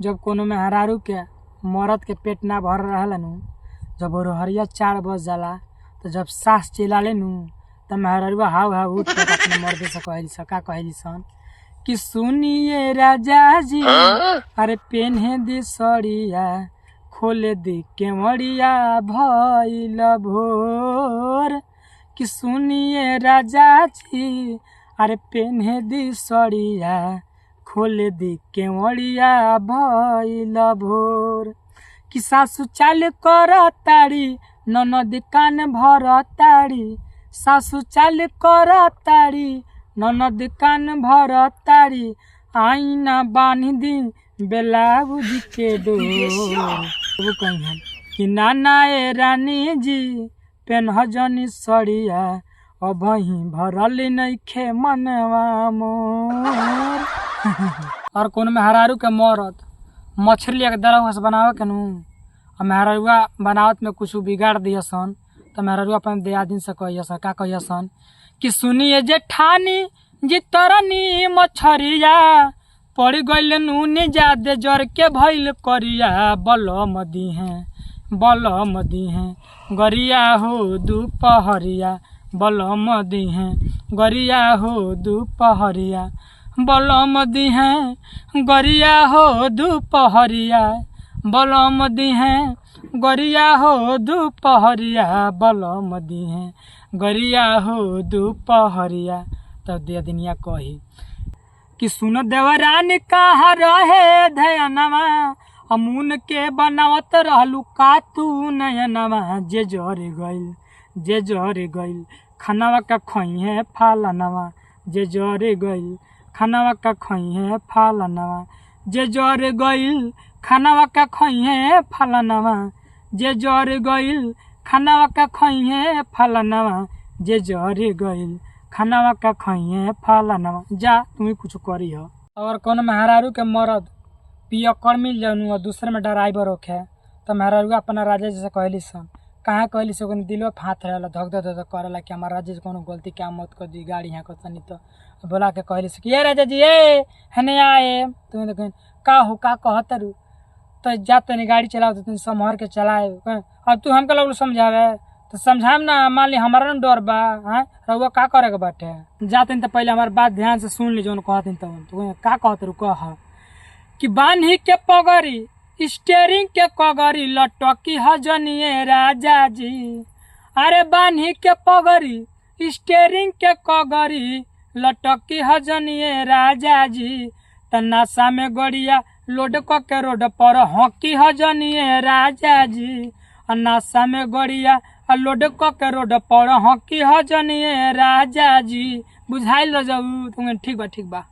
जब कोनो मेहरारू के मरद के पेट ना भर रहला नु, जब रोहरिया 4 बज जाला तो जब सास चिल्लाले नु तो मेहरारूआ हाव हाव उठ के अपने मर्दे से कहली सन कि सुनिए राजा जी, अरे पेन्हे दी सड़िया, खोले दी केवड़िया भइल भोर। कि सुनिए राजा जी, अरे पेन्हे दी सड़िया, खोले दी केवड़िया भइल भोर। कि सासु चाल कर ताड़ी, ननद कान भर ताड़ी, सासु चाल कर ताड़ी, ननद कान भर ताड़ी, आईना बांध दी ब्लाउज के डोर। कि नाना ए रानी जी, पेन्ह जनी सड़िया, अबही भरल नइखे मनवा मोर। और कोनो मेहरारू के मरद मछली के दरवा से बनावे के नु, और मेहरारूआ बनावत में कुछ बिगाड़ दिया सन, तो मेहरारूआ अपन दियादिन से कहियसन का कहियसन कि सुनिए जेठानी जी तरनी मछरिया, पड़ गइल नून जादे जर के भइल करिया, बलम दी हैं गरिया हो दुपहरिया, बलम दी हैं गरिया हो दुपहरिया, बलम दी हैं गरिया हो दुपहरिया, बलम दी हैं गरिया हो दुपहरिया, बलम दी हैं गरिया हो दुपहरिया। तब दिया कही कि सुन देवरानी कहाँ रहे धयनवा, अमून के बनावत रहलू का तू नयनवा, जे जर गइल खानावा का खइहे फालनवा, जे जर गइल खानावा का खइहे फालनवा, जे जर गइल खानावा का खइहे फालनवा, जे जर गइल खानावा का खइहे फालनवा, जे जर गइल खानावा का खइहे फालनवा। जा तुम्हें कुछ करी हो। और कोनो मेहरारू के मरद पियकर मिल जाऊँ दूसरे में ड्राइवर होखे, तो मेहरारू अपना राजा जी से कहली सन, कहाँ कहली से दिलो हाथ रहेला धक धक धक करेला कि हमारा राजा जी कोनो गलती क्या मत कर दी, गाड़ी यहाँ कर तनी तो बोला के कहली से कि ये राजा जी ए हने आए, तुम्हें देख का हो का कहतरू, तो जा तनी गाड़ी चलाओ तो तुम संभर के चलाए। अब तू हमके लोग समझावे तो समझाएम ना, मान ली हमारा न डर बा, रउआ का करे के बाटे, जाते तो पहले हमारे बात ध्यान से सुन ली जो कहते तो का कहते कह कि बान्ही के पगड़ी स्टेरिंग के कगरी लटकी हजनिए राजा जी, अरे बान्ही के पगड़ी स्टेरिंग के कगरी लटकी हजनिए राजा जी, तनासा में गड़िया लोड के रोड पर हकी हजनिए राजा जी, नासा में गड़िया लोड के रोड पर हकी हजनिए राजा जी। बुझाइल रह जाऊ तुम्हें, ठीक बा।